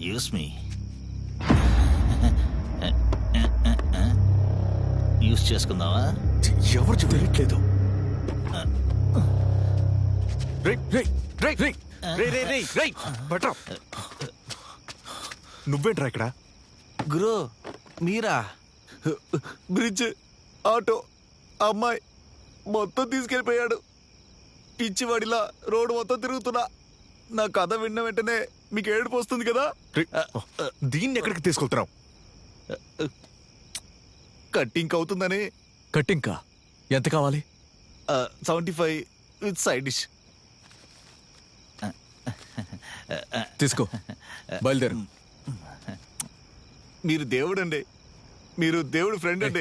Use మీ use చేసుకుందావా? ఎవరు తెలియట్లేదు. నువ్వేంట్రా ఇక్కడ? గురు మీరా? బ్రిడ్జ్, ఆటో, అమ్మాయి మొత్తం తీసుకెళ్ళిపోయాడు. పిచ్చివాడిలా రోడ్డు మొత్తం తిరుగుతున్నా. నా కథ విన్న వెంటనే మీకు ఏడుపు వస్తుంది కదా. దీన్ని ఎక్కడికి తీసుకెళ్తున్నావు? కట్టింగ్ అవుతుందని. కట్టింకా ఎంత కావాలి? 75 విత్ సైడ్ డిష్. తీసుకో, బయలుదేరు. మీరు దేవుడు అండి. మీరు దేవుడు ఫ్రెండ్ అండి.